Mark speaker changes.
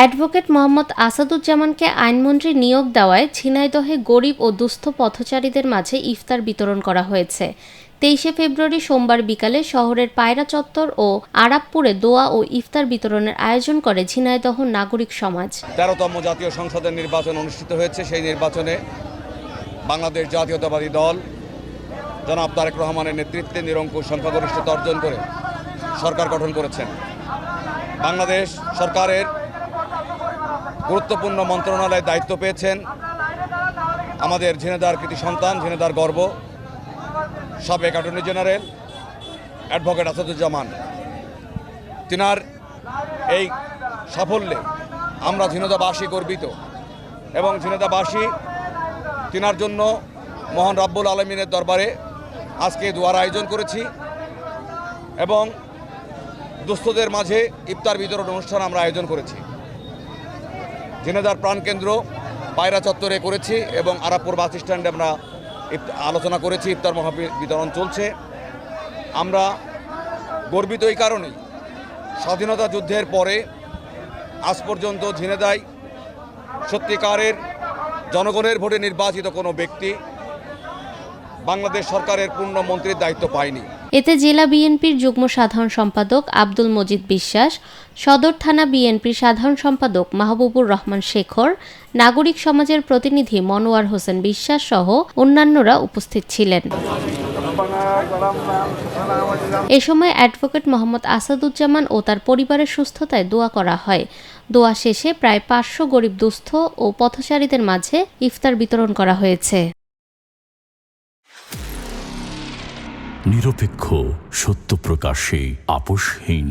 Speaker 1: Advocate Mohammad আসাদুজ্জামানকে আইনমন্ত্রী নিয়োগ দেওয়ায় ঝিনাইদহে গরিব ও দুস্থ পথচারীদের মাঝে ইফতার বিতরণ করা হয়েছে। 23 ফেব্রুয়ারি সোমবার বিকালে শহরের পায়রা চত্বর ও আরাবপুরে দোয়া ও ইফতার বিতরণের আয়োজন করে ঝিনাইদহ নাগরিক সমাজ।
Speaker 2: 13তম জাতীয় সংসদের নির্বাচন অনুষ্ঠিত হয়েছে। সেই নির্বাচনে বাংলাদেশ জাতীয়তাবাদী দল জনাব তারেক রহমানের নেতৃত্বে নিরঙ্কুশ সংখ্যাগরিষ্ঠতা অর্জন করে সরকার গঠন করেছেন। বাংলাদেশ সরকারের গুরুত্বপূর্ণ মন্ত্রণালয়ে দায়িত্ব পেয়েছেন আমাদের ঝিনাইদহের কৃতি সন্তান, ঝিনাইদহের গর্ব, সাবেক অ্যাটর্নি জেনারেল অ্যাডভোকেট আসাদুজ্জামান। তিনার এই সাফল্যে আমরা ঝিনাইদহবাসী গর্বিত এবং ঝিনাইদহবাসী তিনার জন্য মহান রাব্বুল আলামিনের দরবারে আজকে দোয়ার আয়োজন করেছি এবং দুস্থদের মাঝে ইফতার বিতরণ অনুষ্ঠান আমরা আয়োজন করেছি। ঝিনাইদহের প্রাণকেন্দ্র পায়রা চত্বরে করেছি এবং আরাবপুর বাস স্ট্যান্ডে আমরা আলোচনা করেছি। ইফতার বিতরণ চলছে। আমরা গর্বিত এই কারণেই, স্বাধীনতা যুদ্ধের পরে আজ পর্যন্ত ঝিনাইদহ সত্যিকারের জনগণের ভোটে নির্বাচিত কোনো ব্যক্তি বাংলাদেশ সরকারের পূর্ণ মন্ত্রীর দায়িত্ব পায়নি।
Speaker 1: এতে জেলা বিএনপির যুগ্ম সাধারণ সম্পাদক আব্দুল মজিদ বিশ্বাস, সদর থানা বিএনপির সাধারণ সম্পাদক মাহবুবুর রহমান শেখর, নাগরিক সমাজের প্রতিনিধি মনোয়ার হোসেন বিশ্বাস সহ অন্যান্যরা উপস্থিত ছিলেন। এ সময় অ্যাডভোকেট মোহাম্মদ আসাদুজ্জামান ও তার পরিবারের সুস্থতায় দোয়া করা হয়। দোয়া শেষে প্রায় 500 গরিব দুস্থ ও পথচারীদের মাঝে ইফতার বিতরণ করা হয়েছে।
Speaker 3: নিরপেক্ষ, সত্য প্রকাশে আপোষহীন।